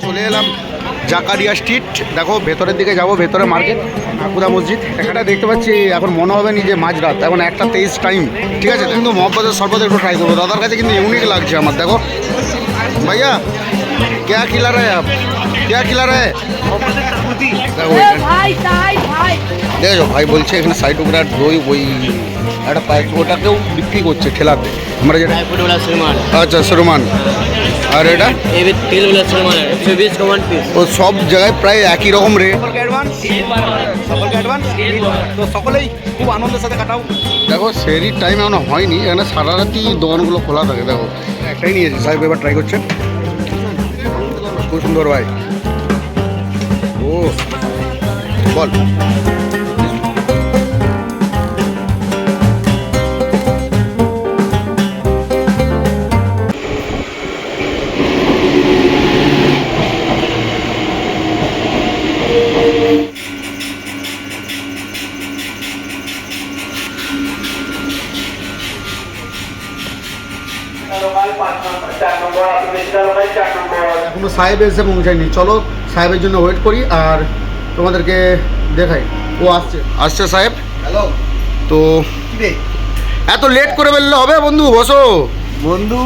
চলে এলাম জাকারিয়া স্ট্রিট। দেখো ভেতরের দিকে যাব, ভেতরে মার্কেট, নাকুদা মসজিদ। এখানটা দেখতে পাচ্ছি এখন মনে হবে নি যে মাঝরাত, এখন 1:23 টাইম, ঠিক আছে। কিন্তু মহব্বতের শরবত একটু ট্রাই করবো, দাদার কাছে কিন্তু ইউনিক লাগছে আমার। দেখো ভাইয়া क्या खिला रहे हैं आप, क्या खिला रहे हैं? দেখো ভাই বলছে এখানে সাইড উপরে দই ওই একটা পাইপ ওটাকেও বিক্রি করছে ঠেলাতে। আমরা যেটা আচ্ছা সরমান, আর এটা ও সব জায়গায় প্রায় একই রকম রেট। তো সকলেই খুব আনন্দের সাথে কাটাও। দেখো সেরির টাইম এখনো হয়নি, এখানে সারা রাতি দোকানগুলো খোলা থাকে। দেখো একটাই নিয়েছি, সাহেব এবার ট্রাই করছেন। খুব সুন্দর ভাই। ও বল এখনো সাহেব এসে পৌঁছায়নি। চলো সাহেবের জন্য ওয়েট করি আর তোমাদেরকে দেখাই। ও আসছে আসছে সাহেব। হ্যালো। তো এত লেট করে বললে হবে বন্ধু? বসো বন্ধু,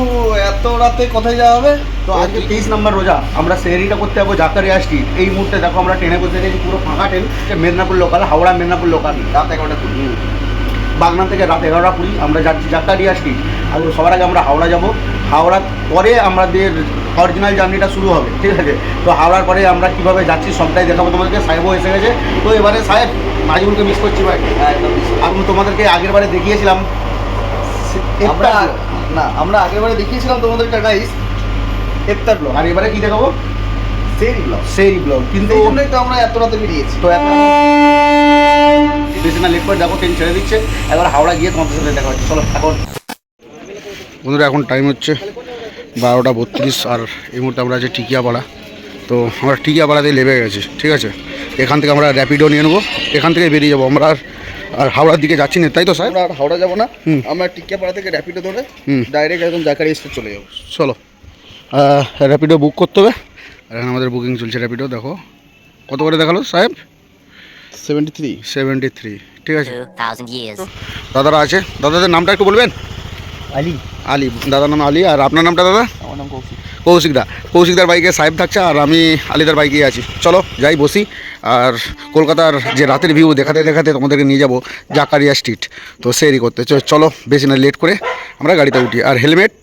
এত রাতে কোথায় যাওয়া হবে? তো আজকে 23 নম্বর রোজা, আমরা সেহরিটা করতে যাবো জাকারিয়া স্ট্রিট। এই মুহূর্তে দেখো আমরা ট্রেনে বসে গেছি, পুরো ফাঁকা train. Medinipur local, Howrah Medinipur local, রাত 11টা 20। বাগনান থেকে রাত 11টা 20 আমরা যাচ্ছি জাকারিয়া স্ট্রিট। আর সবার আগে আমরা হাওড়া যাব, হাওড়ার পরে আমাদের অরিজিনাল জার্নিটা শুরু হবে, ঠিক আছে। তো হাওড়ার পরে আমরা কীভাবে যাচ্ছি সবটাই দেখাবো তোমাদেরকে। সাহেবও এসে গেছে। তো এবারে সাহেব নাজিমুলকে মিস করছি ভাই। আমি তোমাদেরকে আগের বারে দেখিয়েছিলাম, আমরা আগেরবারে দেখিয়েছিলাম তোমাদেরকে গাইস ইফতার ব্লগ, আর এবারে কী দেখাবো? সেই ব্লগ। কিন্তু এই জন্যই তো আমরা এত রাতে বেরিয়েছি। তো এখন বেশি না লেট করে দেখো, ট্রেন ছেড়ে দিচ্ছে। এবার হাওড়া গিয়ে তোমাদের সাথে দেখা হচ্ছে। চলো এখন বন্ধুরা, এখন টাইম হচ্ছে 12টা 32 আর এই মুহূর্তে আমরা আছি টিকিয়াপাড়া। তো আমরা টিকিয়াপাড়াতেই লেবে গেছি, ঠিক আছে। এখান থেকে আমরা র্যাপিডো নিয়ে নেবো, এখান থেকে বেরিয়ে যাবো আমরা। আর হাওড়ার দিকে যাচ্ছি না, তাই তো সাহেব? আমরা আর হাওড়া যাবো না, আমরা টিকিয়াপাড়া থেকে র্যাপিডো ধরে ডাইরেক্ট একদম জাকারিয়া স্ট্রিট চলে যাবো। চলো র্যাপিডো বুক করতে হবে। আর এখন আমাদের বুকিং চলছে র্যাপিডো। দেখো কত করে দেখালো সাহেব? 73, ঠিক আছে। দাদারা আছে, দাদাদের নামটা একটু বলবেন? আলী, দাদার নাম আলী। আর আপনার নামটা দাদা? আমার নাম কৌশিকদা। কৌশিকদার বাইকে সাহেব থাকছে আর আমি আলীদার বাইকে আছি। চলো যাই বসি। আর কলকাতার যে রাতের ভিউ দেখাতে দেখাতে তোমাদেরকে নিয়ে যাব জাকারিয়া স্ট্রিট। তো সেরি করতে চলো, বেশি না লেট করে আমরা গাড়িতে উঠি। আর হেলমেট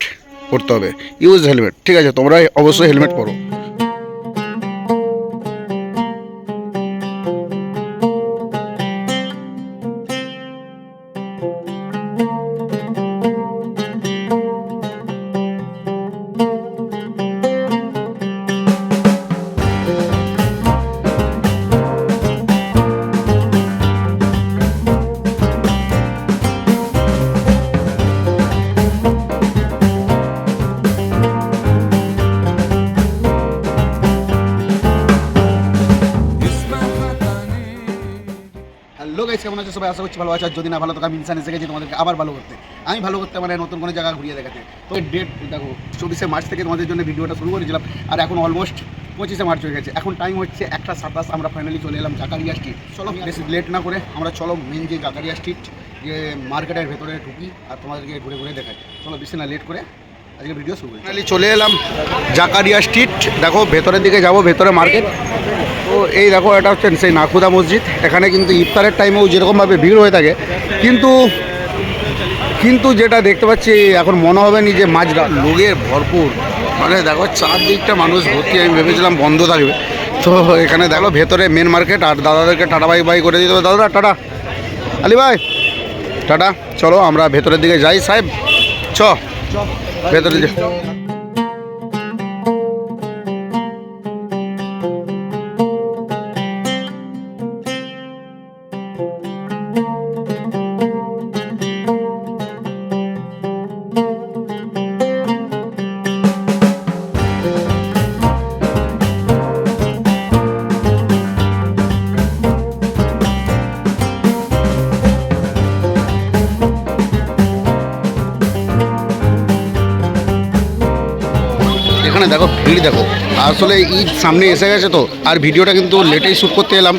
পরতে হবে, ইউজ হেলমেট, ঠিক আছে। তোমরা অবশ্যই হেলমেট পরো। হ্যালো গাইস, কেমন আছো সবাই? আশা করছি ভালো আছো। যদি না ভালো তো আমি ইনসান এসে গেছি তোমাদেরকে আবার ভালো করতে। আমি ভালো করতে মানে নতুন কোনো জায়গা ঘুরিয়ে দেখাতে। তো ডেট দেখো, 24শে মার্চ থেকে তোমাদের জন্য ভিডিওটা শুরু করেছিলাম। আর এখন অলমোস্ট 25শে মার্চ হয়ে গেছে। এখন টাইম হচ্ছে 1:27। আমরা ফাইনালি চলে এলাম জাকারিয়া স্ট্রিট। চলো বেশি লেট না করে আমরা চলো মেন যে জাকারিয়া স্ট্রিট, যে মার্কেটের ভেতরে ঢুকি আর তোমাদেরকে ঘুরে ঘুরে দেখাই। চলো বেশি না লেট করে আজকে ভিডিও শুরু করি। ফাইনালি চলে এলাম জাকারিয়া স্ট্রিট। দেখো ভেতরের দিকে যাব, ভেতরে মার্কেট। তো এই দেখো, এটা হচ্ছে সেই নাকুদা মসজিদ। এখানে কিন্তু ইফতারের টাইমেও যেরকমভাবে ভিড় হয়ে থাকে, কিন্তু যেটা দেখতে পাচ্ছি এখন মনে হবে নি যে মাঝরাত, লোকের ভরপুর। মানে দেখো চারদিকটা মানুষ ভর্তি। আমি ভেবেছিলাম বন্ধ থাকবে। তো এখানে দেখো ভেতরে মেন মার্কেট। আর দাদাদেরকে টাটা বাই বাই করে দিতে হবে। দাদা টাটা, আলি ভাই টাটা। চলো আমরা ভেতরের দিকে যাই সাহেব, ভেতরে এখানে দেখো ভিড় দেখো। আসলে ঈদ সামনে এসে গেছে তো, আর ভিডিওটা কিন্তু লেটেই শ্যুট করতে এলাম।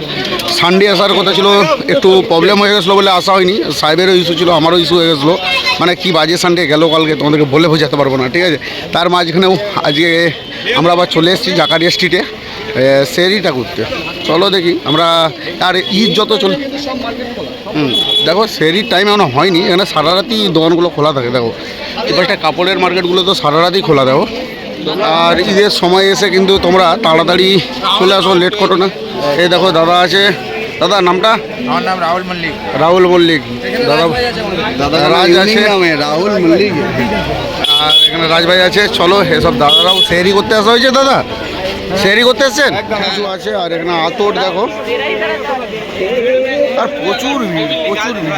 সানডে আসার কথা ছিল, একটু প্রবলেম হয়ে গেছিলো বলে আসা হয়নি। সাহেবেরও ইস্যু ছিল, আমারও ইস্যু হয়ে গেছিলো। মানে কি বাজে সানডে গেল কালকে, তোমাদেরকে বলে বোঝাতে পারবো না, ঠিক আছে। তার মাঝখানেও আজকে আমরা আবার চলে এসেছি জাকারিয়া স্ট্রিটে সেরিটা করতে। চলো দেখি আমরা, আর ঈদ যত চলে দেখো সেরির টাইম এখনো হয়নি, এখানে সারা রাতই দোকানগুলো খোলা থাকে। দেখো এপাশটা কাপড়ের মার্কেটগুলো তো সারা রাতই খোলা। দেখো আর ঈদের সময় এসে কিন্তু তোমরা তাড়াতাড়ি চলে আসো, লেট করো না। এই দেখো দাদা আছে, দাদা নামটা? আমার নাম রাহুল মল্লিক। রাহুল মল্লিক। দাদা রাজ আছে, রাহুল মল্লিক। আর এখানে রাজভাই আছে। চলো এসব দাদারাও সেরি করতে আসা হয়েছে। দাদা সেরি করতে এসছেন? কিছু আছে। আর এখানে আতর দেখো, আর প্রচুর ভিড়, প্রচুর ভিড়।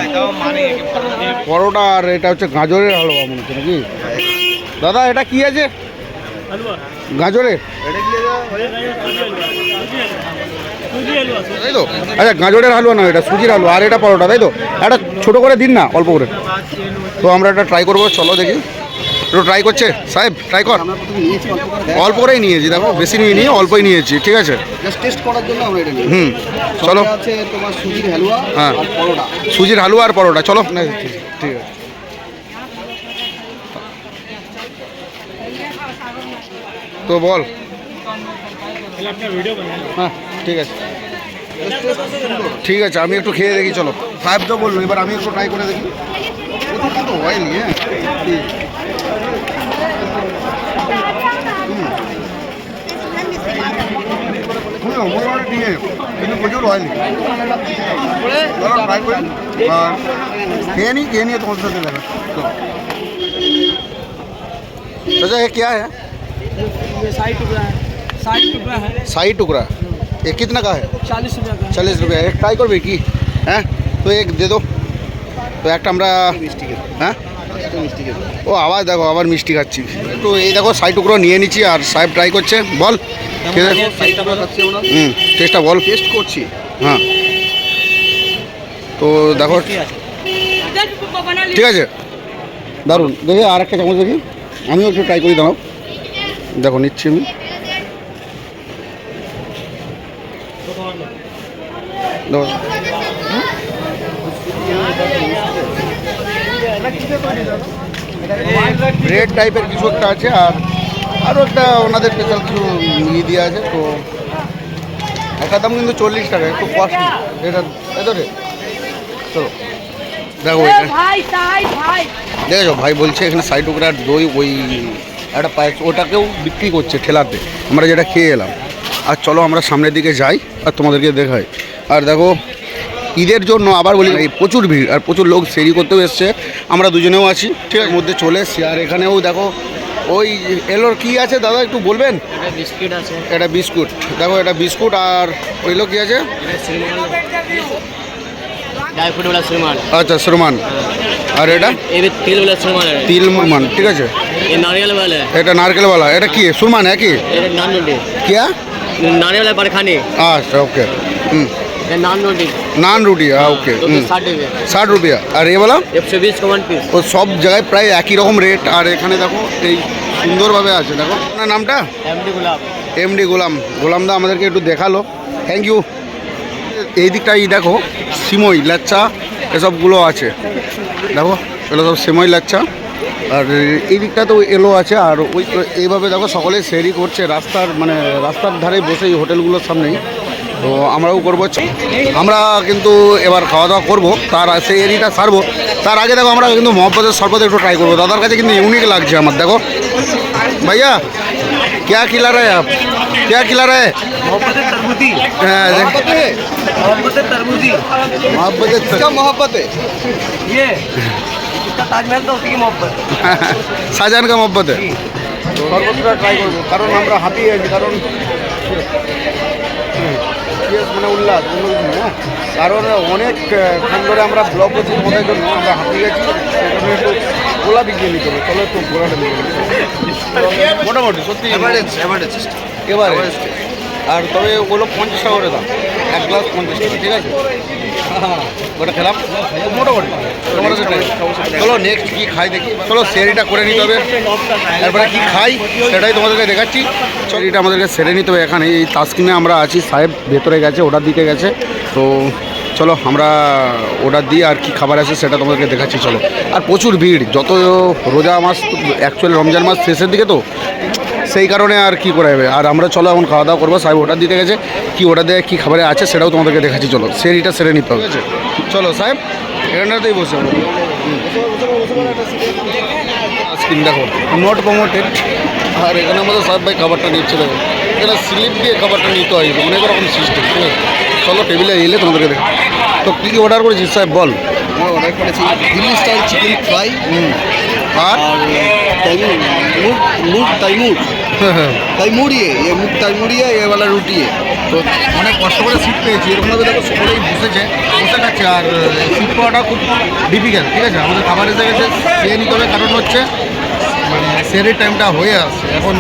পরোটা আর এটা হচ্ছে গাজরের হালুয়া মনে হচ্ছে নাকি? দাদা এটা কি আছে? গাজরের, তাই তো? আচ্ছা গাজরের হালুয়া না, এটা সুজির হালুয়া। আর এটা পরোটা, তাই তো? একটা ছোটো করে দিন না, অল্প করে। তো আমরা এটা ট্রাই করবো, চলো দেখি। একটু ট্রাই করছে সাহেব, ট্রাই কর। অল্প করেই নিয়েছি, দেখো বেশি নিয়ে অল্পই নিয়েছি, ঠিক আছে। টেস্ট করার জন্য আমরা এটা নিই। চলো। আছে তোমার সুজির হালুয়া হ্যাঁ, আর পরোটা। সুজির হালুয়া আর পরোটা, চলো। ঠিক আছে, তো বল। হ্যাঁ ঠিক আছে, ঠিক আছে, আমি একটু খেয়ে দেখি। চলো, সাহেব তো বললো, এবার আমি একটু ট্রাই করে দেখি। তো হয়নি, হ্যাঁ মোটামুটি নিয়ে, কিন্তু প্রচুর হয়নি। ট্রাই করি, খেয়ে নিয়ে তোমাদের সাথে দেখা। अच्छा ये क्या है? ये 60 टुकड़ा है। 60 टुकड़ा है। 60 टुकड़ा। ये कितना का है? 40 रुपया का। 40 रुपया। एक ट्राई করবে কি? হ্যাঁ তো এক দে দাও তো একটা। আমরা হ্যাঁ ও আবার দেখো, আবার মিষ্টি খাচ্ছি। তো এই দেখো 60 টুকরো নিয়ে নিচ্ছি, আর সাহেব ট্রাই করছে। বল টেস্টটা বল। টেস্ট করছি। হ্যাঁ তো দেখো, ঠিক আছে, দারুণ। দেখি আর একটা চামচ দেখি, আমিও একটু ট্রাই করি। দাঁড়াও, দেখো নিচ্ছি আমি। ব্রেড টাইপের কিছু একটা আছে, আর আরও একটা ওনাদের স্পেশাল কিছু ইয়ে দেওয়া আছে। তো একটা দাম কিন্তু 40 টাকা, একটু কস্টলি এটা, এতো রে। চলো দেখো, দেখেছো ভাই বলছে এখানে 60 টুকরার দই, ওই একটা পায়েস, ওটাকেও বিক্রি করছে ঠেলাতে, আমরা যেটা খেয়ে এলাম। আর চলো আমরা সামনের দিকে যাই আর তোমাদেরকে দেখাই। আর দেখো ঈদের জন্য আবার বলি, এই প্রচুর ভিড়, আর প্রচুর লোক সেরি করতেও এসছে। আমরা দুজনেও আছি, ঠিক আছে, মধ্যে চলে এসছি। আর এখানেও দেখো ওই এলোর কি আছে দাদা একটু বলবেন? এটা বিস্কিট আছে। এটা বিস্কুট, দেখো এটা বিস্কুট। আর ওইগুলো কি আছে? ड्राई फ्रूट वाला श्रीमान। আচ্ছা শ্রমান। আর এটা ये भी तिल वाला श्रीमान है। তিল মান, ঠিক আছে। ये नारियल वाला है। এটা নারকেলওয়ালা, এটা কি সুরমান है কি? ये नान रोटी। क्या? नारियल वाला बरखानी। अच्छा ओके। ये नान रोटी। नान रोटी, हाँ ओके। तो 60 रुपये। 60 रुपया। আর এ বলা 120 का 1 पीस। ও সব জায়গায় প্রায় একই রকম রেট। আর এখানে দেখো এই সুন্দরভাবে আছে। দেখো আপনার নামটা? एमडी गुलाब। এমডি গোলাম। গোলামদা আমাদেরকে একটু দেখালো, থ্যাংক ইউ। এই দিকটাই দেখো সিমই লাচ্চা এসবগুলো আছে। দেখো এগুলো সব সিমই লাচ্চা। আর এই দিকটা তো এলো আছে। আর ওই এইভাবে দেখো সকলে সেরি করছে রাস্তার, মানে রাস্তার ধারে বসে এই হোটেলগুলোর সামনেই। তো আমরাও করবো। আমরা কিন্তু এবার খাওয়া দাওয়া করবো, তার সেই এরিটা সারবো। তার আগে দেখো আমরা কিন্তু মহব্বতের শরবত একটু ট্রাই করবো। দাদার কাছে কিন্তু ইউনিক লাগছে আমার। দেখো ভাইয়া क्या खिला रहे हैं आप? क्या खिला रहे हैं? हाँ, मोहब्बत है। ये इसका ताजमहल तो उसी की मोहब्बत। শাহজাহান কা মহব্বত है। তো সর্বত্র ট্রাই করবো, কারণ আমরা হাঁপিয়ে আছি। কারণ মানে উল্লাস অন্য কিছু না, কারণ অনেকক্ষণ ধরে আমরা ব্লগ করছি তোমাদের জন্য, আমরা হাঁপিয়ে গেছি। সেখানে একটু গোলা বিকিয়ে নিতে হবে। চলো একটু গোলাটা নিয়ে মোটামুটি সত্যি এবারে। আর তবে ওগুলো 50 টাকা করে দাম, এক গ্লাস 50 টাকা, ঠিক আছে। ওটা খেলাম মোটামুটি চলো নেক্সট কী খাই দেখি চলো সেরিটা করে নিতে হবে তারপরে কী খাই সেটাই তোমাদেরকে দেখাচ্ছি সেরিটা আমাদেরকে সেরে নিতে হবে এখানে এই তাস্কিনে আমরা আছি সাহেব ভেতরে গেছে অর্ডার দিতে গেছে তো চলো আমরা অর্ডার দিই আর কি খাবার আছে সেটা তোমাদেরকে দেখাচ্ছি চলো আর প্রচুর ভিড় যত রোজা মাস অ্যাকচুয়ালি রমজান মাস শেষের দিকে তো সেই কারণে আর কি করা যাবে আর আমরা চলো এখন খাওয়া দাওয়া করবো সাহেব অর্ডার দিতে গেছে কি অর্ডার দেয় কী খাবারে আছে সেটাও তোমাদেরকে দেখাচ্ছি চলো সেরিটা সেরে নিতে হবে চলো সাহেব এখানটাতেই বসে স্ক্রিন দেখো নট প্রমোটেড আর এখানে আমাদের সাহেব ভাই খাবারটা নিচ্ছে দেখো এখানে স্লিপ দিয়ে খাবারটা নিতে হয় অনেক রকম সিস্টেম ঠিক আছে চলো টেবিলে এলে তোমাদেরকে দেখো তো কী কী অর্ডার করেছিস সাহেব বল আমরা অর্ডার করেছি দিল্লি স্টাইল চিকেন ফ্রাই আর মুগ তাইমুর তাইমুর ये মুগ তাইমুর ये वाला रोटी है তো অনেক কষ্ট করে সিট পেয়েছি এরকমভাবে দেখো সকলেই বসে খাচ্ছে আর সিট পাওয়াটা খুব ডিফিকাল্ট ঠিক আছে আমাদের খাবার এসে গেছে খেয়ে নিতে হবে কারণ হচ্ছে মানে সেরের টাইমটা হয়ে আসছে এখন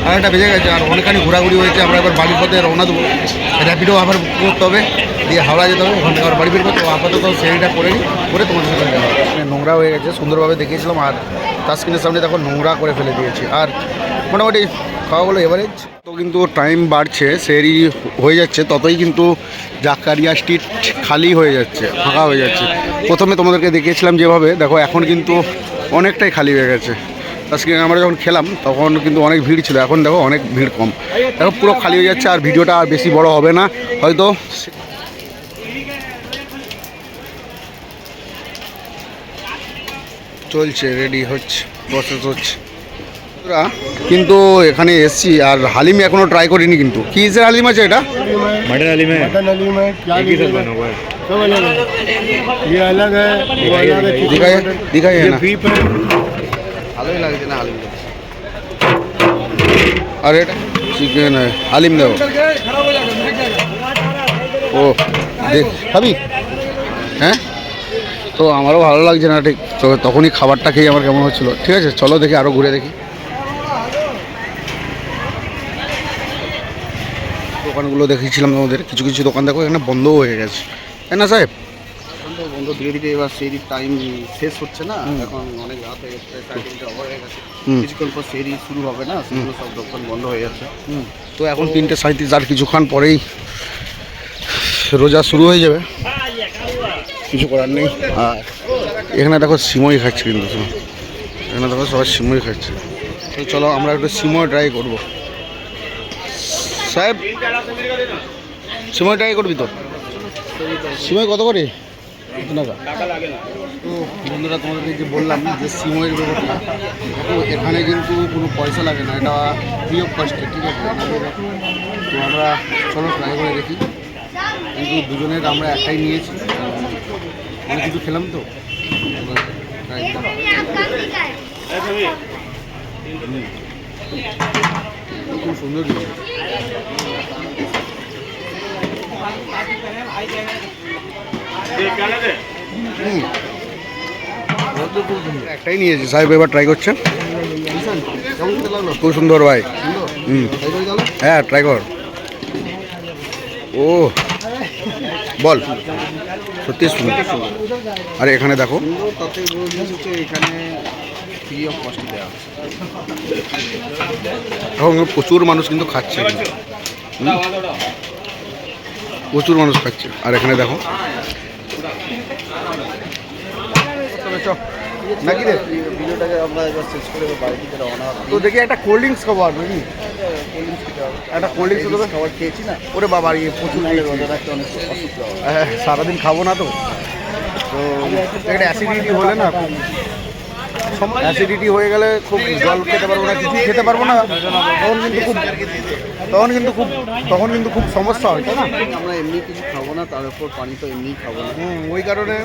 আড়াইটা বেজে গেছে আর অনেকখানি ঘোরাঘুরি হয়েছে আমরা এবার বাড়ির পথে রওনা দেবো র্যাপিডো আবার করতে হবে দিয়ে হাওড়া যেতে হবে ওখান থেকে আবার বাড়ি ফিরবো তো আপাতত সেরিটা করে নিই করে তোমাদের সাথে দেখা হবে। নোংরা হয়ে গেছে সুন্দরভাবে দেখিয়েছিলাম আর তাস্কিনের সামনে দেখো নোংরা করে ফেলে দিয়েছি আর মোটামুটি খাওয়াগুলো এভারেজ তো কিন্তু টাইম বাড়ছে সেরি হয়ে যাচ্ছে ততই কিন্তু জাকারিয়া স্ট্রিট খালি হয়ে যাচ্ছে ফাঁকা হয়ে যাচ্ছে প্রথমে তোমাদেরকে দেখিয়েছিলাম যেভাবে দেখো এখন কিন্তু অনেকটাই খালি হয়ে গেছে আজকে আমরা যখন খেলাম তখন কিন্তু অনেক ভিড় ছিল এখন দেখো অনেক ভিড় কম দেখো পুরো খালি হয়ে যাচ্ছে আর ভিডিওটা আর বেশি বড় হবে না হয়তো চলছে রেডি হচ্ছে প্রসেস হচ্ছে কিন্তু এখানে এসছি আর হালিম এখনো ট্রাই করিনি কিন্তু কি যে হালিম আছে এটা मटन हलीम है क्या एक ही साथ बना हुआ है सब अलग है ये अलग है वो अलग है दिखाइए दिखाइए ये ना बीफ है ভালোই লাগছে না হালিম আর এটা চিকেন হালিম দেবো ও দেখ খাবি হ্যাঁ তো আমারও ভালো লাগছে না ঠিক তো তখনই খাবারটা খেয়ে আমার কেমন হচ্ছিলো ঠিক আছে চলো দেখি আরও ঘুরে দেখি দোকানগুলো দেখিয়েছিলাম তোমাদের কিছু কিছু দোকান দেখো এখানে বন্ধও হয়ে গেছে তাই না সাহেব বন্ধ ধীরে ধীরে এবার সেই টাইম শেষ হচ্ছে না এখন অনেক রাত হয়ে গেছে সাড়ে তিনটে ওভার হয়ে গেছে কিছুক্ষণ পর সেরি শুরু হবে না সেগুলো সব দোকান বন্ধ হয়ে যাচ্ছে তো এখন 3:37 আর কিছুক্ষণ পরেই রোজা শুরু হয়ে যাবে কিছু করার নেই আর এখানে দেখো সিমই খাচ্ছে কিন্তু এখানে দেখো সবাই সিমই খাচ্ছে তো চলো আমরা একটু সিমই ট্রাই করবো সাহেব সিমই ট্রাই করবি তো সিমই কত করে তো বন্ধুরা তোমাদেরকে যে বললাম যে সিমইয়ের ব্যাপারটা তো এখানে কিন্তু কোনো পয়সা লাগে না এটা ফ্রি অফ কস্টে ঠিক আছে তো আমরা চলো ট্রাই করে দেখি কিন্তু দুজনের আমরা একটাই নিয়েছি অনেক কিছু খেলাম তো খুব সুন্দর একটাই নিয়েছি সাহেব এবার ট্রাই করছে খুব সুন্দর ভাই হ্যাঁ ট্রাই কর ও বল সত্যি সুন্দর আর এখানে দেখো তাতে হচ্ছে এখানে ফ্রি অফ কস্ট দেওয়া আছে এখন প্রচুর মানুষ কিন্তু খাচ্ছে প্রচুর মানুষ খাচ্ছে আর এখানে দেখো নাকি রে ভিডিওটাকে আমরা এবার শেষ করে বাড়ি থেকে রওনা তো দেখি একটা কোল্ড ড্রিঙ্কস খাবো আর নাকি একটা কোল্ড ড্রিঙ্কস দেবে খাবার খেয়েছি না ওরে বাবা ইয়ে প্রচুর রোজা রাখতে অনেক অসুখ হয় হ্যাঁ সারাদিন খাবো না তো তো একটা অ্যাসিডিটি হলে না অ্যাসিডিটি হয়ে গেলে খুব জল খেতে পারবো না কিছু খেতে পারবো না তখন কিন্তু খুব সমস্যা হয় তাই না আমরা এমনি কিছু খাবো না তার উপর পানি তো এমনি খাবো না ওই কারণে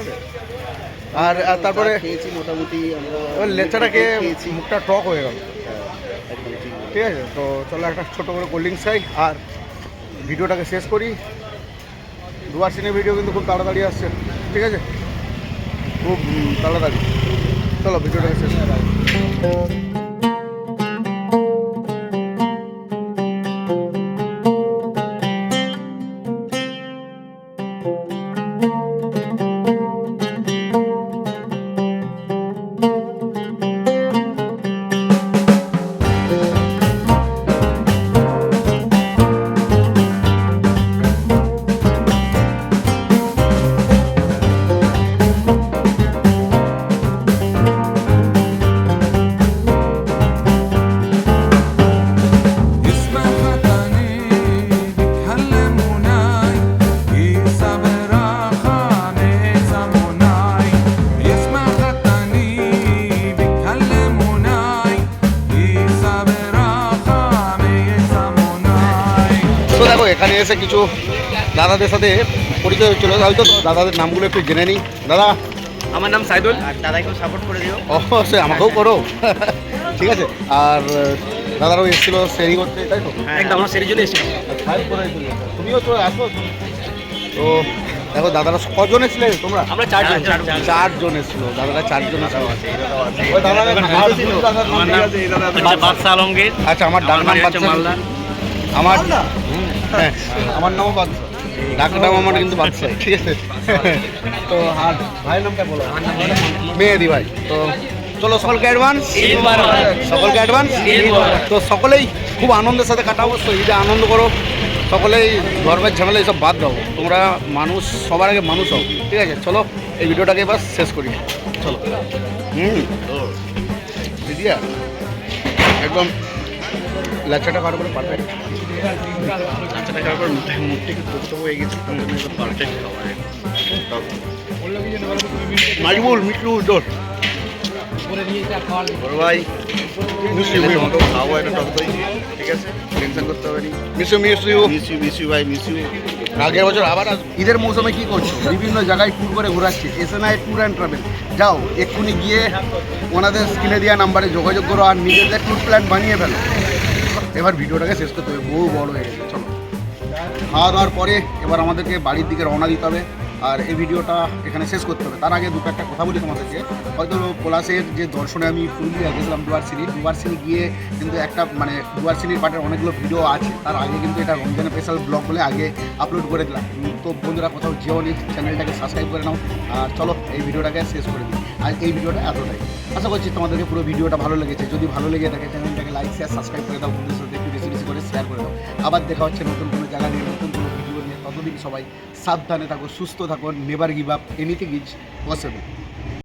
আর তারপরে খেয়েছি মোটামুটি আমরা লেচাটাকে মুখটা টক হয়ে গেল একদম ঠিক ঠিক আছে তো চলো একটা ছোটো করে কোল্ড ড্রিঙ্কস খাই আর ভিডিওটাকে শেষ করি দুয়ার সিনের ভিডিও কিন্তু খুব তাড়াতাড়ি আসছে ঠিক আছে খুব তাড়াতাড়ি চলো ভিডিওটাকে শেষ করি এসে কিছু দাদাদের সাথে পরিচয় হচ্ছিল, হয়তো দাদাদের নামগুলো একটু জেনে নিই। দাদা, আমার নাম সাইদুল, আর দাদাকে সাপোর্ট করে দিও। অবশ্যই আমাকেও করো। ঠিক আছে। আর দাদারাও এসেছিলো শেয়ারিং করতে, তাই তো? একদম আমার সেরি জন্য এসেছি। তুমিও তো আসো। তো দেখো দাদারা কজন এসেছিলে তোমরা? আমরা চারজন। চারজন এসেছিল, দাদারা চারজন এসেছিল। বাদশা আলমগীর। আচ্ছা, আমার ডাক নাম বাদশা। মালদা। আমার হ্যাঁ, আমার নামও বাদশা, ডাক নাম আমার কিন্তু বাদশা। ঠিক আছে। তো আর ভাইয়ের নামটা বলো। মেহেদি ভাই। তো চলো, সকলকে অ্যাডভান্স, সকলকে অ্যাডভান্স। তো সকলেই খুব আনন্দের সাথে কাটাবো। তো ঈদে আনন্দ করো, সকলেই ধর্মের ঝামেলা এইসব বাদ দাও। তোমরা মানুষ, সবার আগে মানুষ হও। ঠিক আছে, চলো এই ভিডিওটাকে এবার শেষ করি। চলো। দিদিয়া একদম লাচ্চাটা কারো করে পারফেক্ট। লাচ্চাটা কারো করে মুখটা একটু তবু হয়ে গেছে, পারফেক্ট খাবার। নাজমুল মিটু জোর বড় ভাই, খাওয়া একটা টক দই। ঠিক আছে, টেনশন করতে হবে না। মিস ইউ ভাই, মিস ইউ। আগের বছর আবার ঈদের মৌসুমে কি করছো? বিভিন্ন জায়গায় ট্যুর করে ঘোরাচ্ছি। এসএনআই ট্যুর অ্যান্ড ট্রাভেল, যাও এক্ষুনি গিয়ে ওনাদের স্ক্রিনে দেওয়া নাম্বারে যোগাযোগ করো আর নিজেদের ট্যুর প্ল্যান বানিয়ে ফেলো। এবার ভিডিওটাকে শেষ করতে হবে, বহু বড় হয়ে গেছে। চলো, খাওয়া দাওয়ার পরে এবার আমাদেরকে বাড়ির দিকে রওনা দিতে হবে আর এই ভিডিওটা এখানে শেষ করতে হবে। তার আগে দুটো একটা কথা বলি তোমাদেরকে। হয়তো পলাশের যে দর্শনে আমি পুরুলিয়া গেছিলাম ডুয়ারসিনি গিয়ে কিন্তু একটা মানে ডুয়ারসিনির পাটের অনেকগুলো ভিডিও আছে। তার আগে কিন্তু এটা রমজানের স্পেশাল ব্লগ বলে আগে আপলোড করে দিলাম। তো বন্ধুরা কোথাও যেও নি, চ্যানেলটাকে সাবস্ক্রাইব করে নাও। আর চলো এই ভিডিওটাকে শেষ করে দিই। আর এই ভিডিওটা এতটাই, আশা করছি তোমাদেরকে পুরো ভিডিওটা ভালো লেগেছে। যদি ভালো লেগে থাকে চ্যানেলটাকে লাইক শেয়ার সাবস্ক্রাইব করে দাও, বন্ধুদের সাথে একটু বেশি বেশি করে শেয়ার করে দাও। আবার দেখা হচ্ছে নতুন কোনো জায়গা নিয়ে, নতুন কোনো ভিডিও নিয়ে। ততদিন সবাই সাবধানে থাকো, সুস্থ থাকো, never give up, anything is possible.